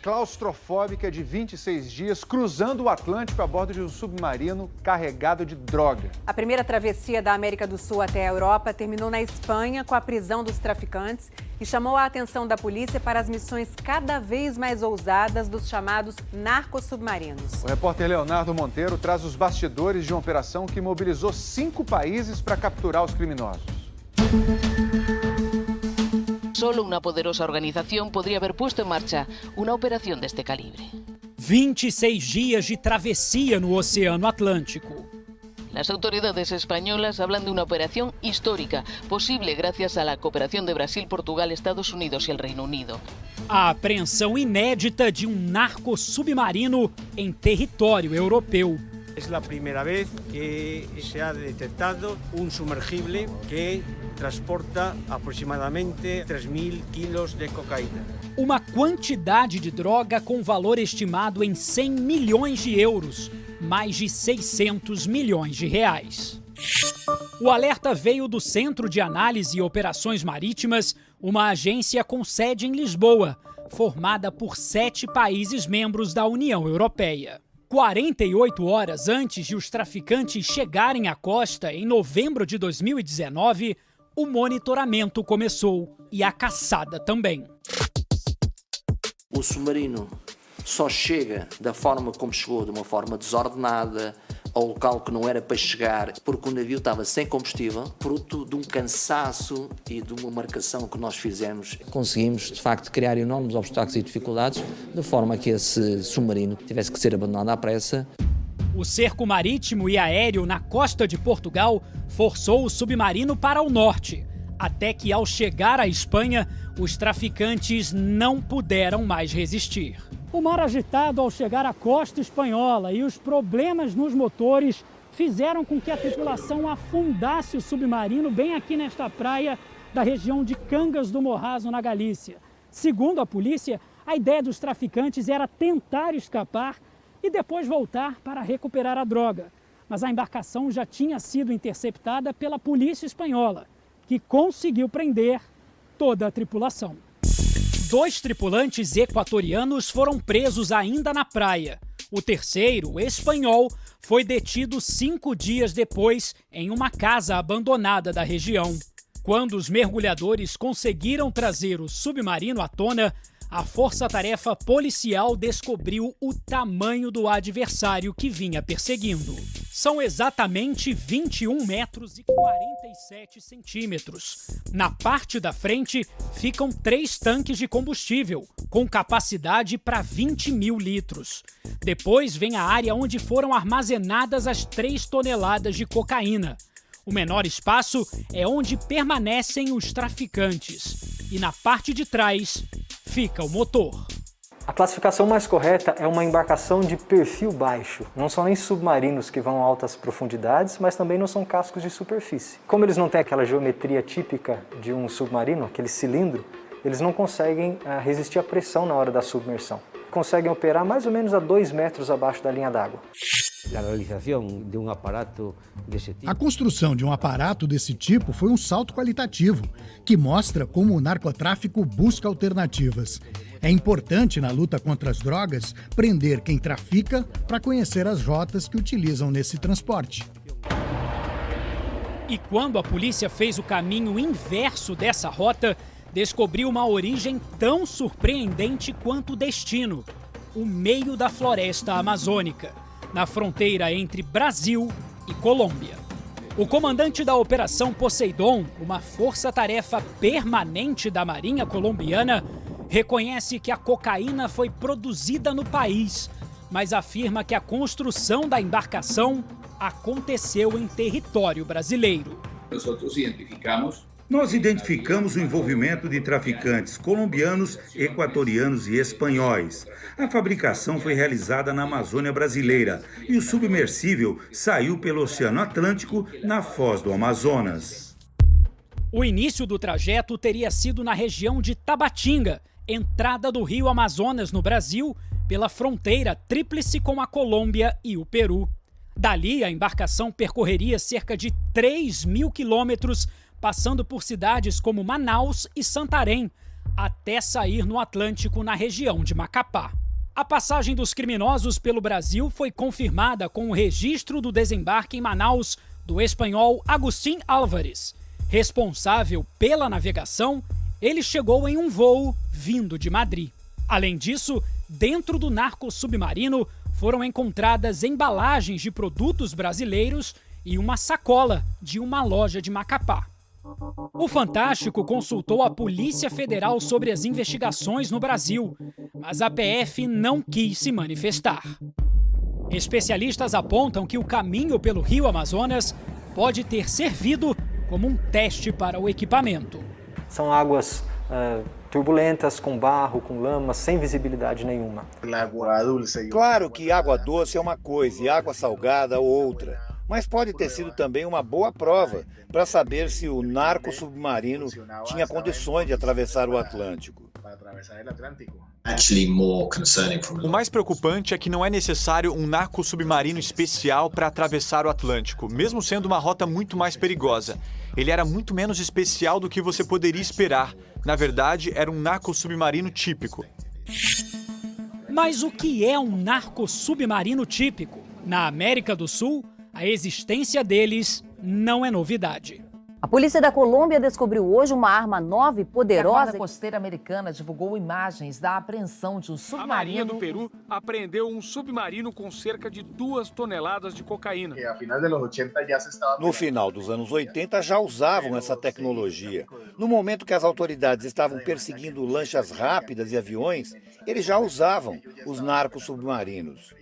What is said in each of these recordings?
Claustrofóbica de 26 dias cruzando o Atlântico a bordo de um submarino carregado de droga. A primeira travessia da América do Sul até a Europa terminou na Espanha com a prisão dos traficantes e chamou a atenção da polícia para as missões cada vez mais ousadas dos chamados narcossubmarinos. O repórter Leonardo Monteiro traz os bastidores de uma operação que mobilizou 5 países para capturar os criminosos. Solo una poderosa organización podría haber puesto en marcha una operación de este calibre. 26 dias de travessia no Oceano Atlântico. Las autoridades españolas hablan de una operación histórica, posible gracias a la cooperación de Brasil, Portugal, Estados Unidos y el Reino Unido. A apreensão inédita de um narco-submarino em território europeu. Es la primera vez que se ha detectado un sumergible que transporta aproximadamente 3.000 quilos de cocaína. Uma quantidade de droga com valor estimado em 100 milhões de euros, mais de 600 milhões de reais. O alerta veio do Centro de Análise e Operações Marítimas, uma agência com sede em Lisboa, formada por 7 países membros da União Europeia. 48 horas antes de os traficantes chegarem à costa, em novembro de 2019, o monitoramento começou e a caçada também. O submarino só chega da forma como chegou, de uma forma desordenada, ao local que não era para chegar, porque o navio estava sem combustível, fruto de um cansaço e de uma marcação que nós fizemos. Conseguimos, de facto, criar enormes obstáculos e dificuldades, de forma que esse submarino tivesse que ser abandonado à pressa. O cerco marítimo e aéreo na costa de Portugal forçou o submarino para o norte, até que, ao chegar à Espanha, os traficantes não puderam mais resistir. O mar agitado ao chegar à costa espanhola e os problemas nos motores fizeram com que a tripulação afundasse o submarino bem aqui nesta praia da região de Cangas do Morrazo, na Galícia. Segundo a polícia, a ideia dos traficantes era tentar escapar e depois voltar para recuperar a droga. Mas a embarcação já tinha sido interceptada pela polícia espanhola, que conseguiu prender toda a tripulação. 2 tripulantes equatorianos foram presos ainda na praia. O terceiro, espanhol, foi detido 5 dias depois em uma casa abandonada da região. Quando os mergulhadores conseguiram trazer o submarino à tona, a força-tarefa policial descobriu o tamanho do adversário que vinha perseguindo. São exatamente 21 metros e 47 centímetros. Na parte da frente ficam 3 tanques de combustível, com capacidade para 20 mil litros. Depois vem a área onde foram armazenadas as 3 toneladas de cocaína. O menor espaço é onde permanecem os traficantes. E na parte de trás fica o motor. A classificação mais correta é uma embarcação de perfil baixo. Não são nem submarinos que vão a altas profundidades, mas também não são cascos de superfície. Como eles não têm aquela geometria típica de um submarino, aquele cilindro, eles não conseguem resistir à pressão na hora da submersão. Conseguem operar mais ou menos a 2 metros abaixo da linha d'água. A construção de um aparato desse tipo foi um salto qualitativo, que mostra como o narcotráfico busca alternativas. É importante na luta contra as drogas prender quem trafica para conhecer as rotas que utilizam nesse transporte. E quando a polícia fez o caminho inverso dessa rota, descobriu uma origem tão surpreendente quanto o destino: o meio da floresta amazônica, na fronteira entre Brasil e Colômbia. O comandante da Operação Poseidon, uma força-tarefa permanente da Marinha colombiana, reconhece que a cocaína foi produzida no país, mas afirma que a construção da embarcação aconteceu em território brasileiro. Nós identificamos o envolvimento de traficantes colombianos, equatorianos e espanhóis. A fabricação foi realizada na Amazônia brasileira e o submersível saiu pelo Oceano Atlântico na foz do Amazonas. O início do trajeto teria sido na região de Tabatinga, entrada do rio Amazonas no Brasil, pela fronteira tríplice com a Colômbia e o Peru. Dali, a embarcação percorreria cerca de 3.000 quilômetros, passando por cidades como Manaus e Santarém, até sair no Atlântico, na região de Macapá. A passagem dos criminosos pelo Brasil foi confirmada com o registro do desembarque em Manaus do espanhol Agustín Álvares. Responsável pela navegação, ele chegou em um voo vindo de Madrid. Além disso, dentro do narco submarino foram encontradas embalagens de produtos brasileiros e uma sacola de uma loja de Macapá. O Fantástico consultou a Polícia Federal sobre as investigações no Brasil, mas a PF não quis se manifestar. Especialistas apontam que o caminho pelo Rio Amazonas pode ter servido como um teste para o equipamento. São águas turbulentas, com barro, com lama, sem visibilidade nenhuma. Claro que água doce é uma coisa e água salgada outra, mas pode ter sido também uma boa prova para saber se o narco submarino tinha condições de atravessar o Atlântico. O mais preocupante é que não é necessário um narco submarino especial para atravessar o Atlântico, mesmo sendo uma rota muito mais perigosa. Ele era muito menos especial do que você poderia esperar. Na verdade, era um narco submarino típico. Mas o que é um narco submarino típico? Na América do Sul, a existência deles não é novidade. A polícia da Colômbia descobriu hoje uma arma nova e poderosa. A Guarda Costeira Americana divulgou imagens da apreensão de um submarino. A Marinha do Peru apreendeu um submarino com cerca de 2 toneladas de cocaína. No final dos anos 80 já usavam essa tecnologia. No momento que as autoridades estavam perseguindo lanchas rápidas e aviões, eles já usavam os narcos submarinos.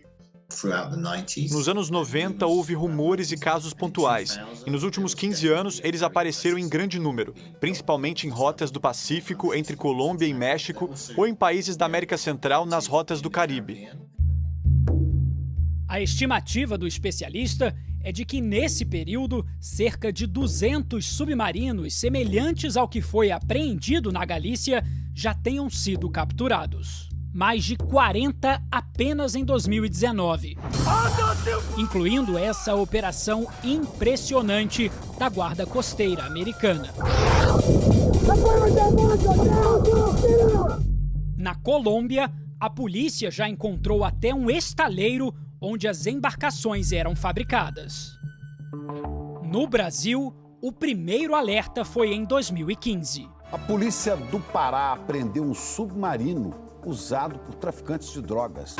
Nos anos 90 houve rumores e casos pontuais, e nos últimos 15 anos eles apareceram em grande número, principalmente em rotas do Pacífico, entre Colômbia e México, ou em países da América Central nas rotas do Caribe. A estimativa do especialista é de que nesse período, cerca de 200 submarinos semelhantes ao que foi apreendido na Galícia já tenham sido capturados. Mais de 40 apenas em 2019, incluindo essa operação impressionante da Guarda Costeira Americana. Na Colômbia, a polícia já encontrou até um estaleiro onde as embarcações eram fabricadas. No Brasil, o primeiro alerta foi em 2015. A polícia do Pará apreendeu um submarino usado por traficantes de drogas.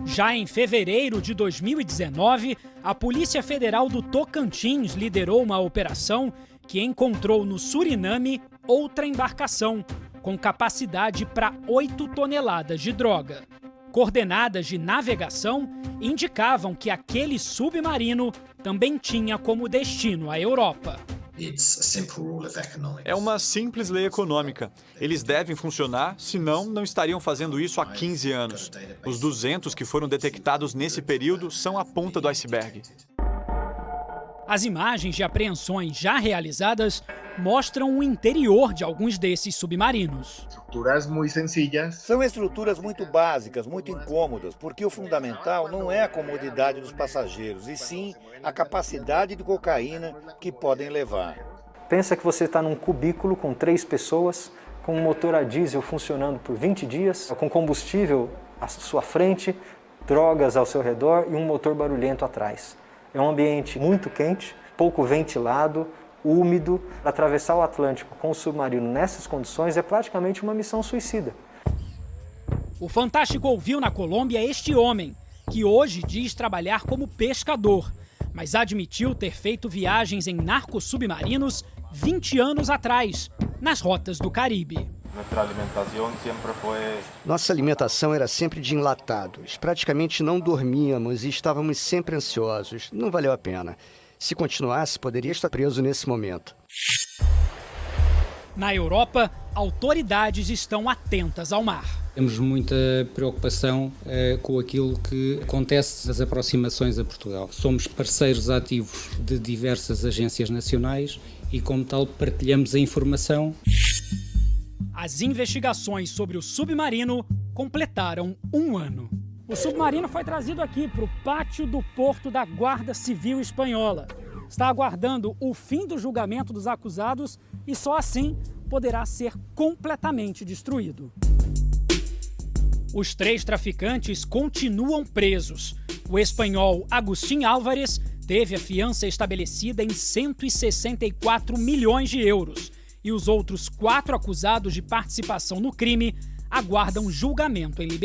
Já em fevereiro de 2019, a Polícia Federal do Tocantins liderou uma operação que encontrou no Suriname outra embarcação com capacidade para 8 toneladas de droga. Coordenadas de navegação indicavam que aquele submarino também tinha como destino a Europa. É uma simples lei econômica. Eles devem funcionar, senão não estariam fazendo isso há 15 anos. Os 200 que foram detectados nesse período são a ponta do iceberg. As imagens de apreensões já realizadas mostram o interior de alguns desses submarinos. São estruturas muito básicas, muito incômodas, porque o fundamental não é a comodidade dos passageiros, e sim a capacidade de cocaína que podem levar. Pensa que você está num cubículo com 3 pessoas, com um motor a diesel funcionando por 20 dias, com combustível à sua frente, drogas ao seu redor e um motor barulhento atrás. É um ambiente muito quente, pouco ventilado, úmido. Atravessar o Atlântico com o submarino nessas condições é praticamente uma missão suicida. O Fantástico ouviu na Colômbia este homem, que hoje diz trabalhar como pescador, mas admitiu ter feito viagens em narcos submarinos 20 anos atrás, nas rotas do Caribe. Nossa alimentação era sempre de enlatados. Praticamente não dormíamos e estávamos sempre ansiosos. Não valeu a pena. Se continuasse, poderia estar preso nesse momento. Na Europa, autoridades estão atentas ao mar. Temos muita preocupação com aquilo que acontece nas aproximações a Portugal. Somos parceiros ativos de diversas agências nacionais e, como tal, partilhamos a informação. As investigações sobre o submarino completaram 1 ano. O submarino foi trazido aqui para o pátio do porto da Guarda Civil Espanhola. Está aguardando o fim do julgamento dos acusados e só assim poderá ser completamente destruído. Os 3 traficantes continuam presos. O espanhol Agustín Álvares teve a fiança estabelecida em 164 milhões de euros e os outros 4 acusados de participação no crime aguardam julgamento em liberdade.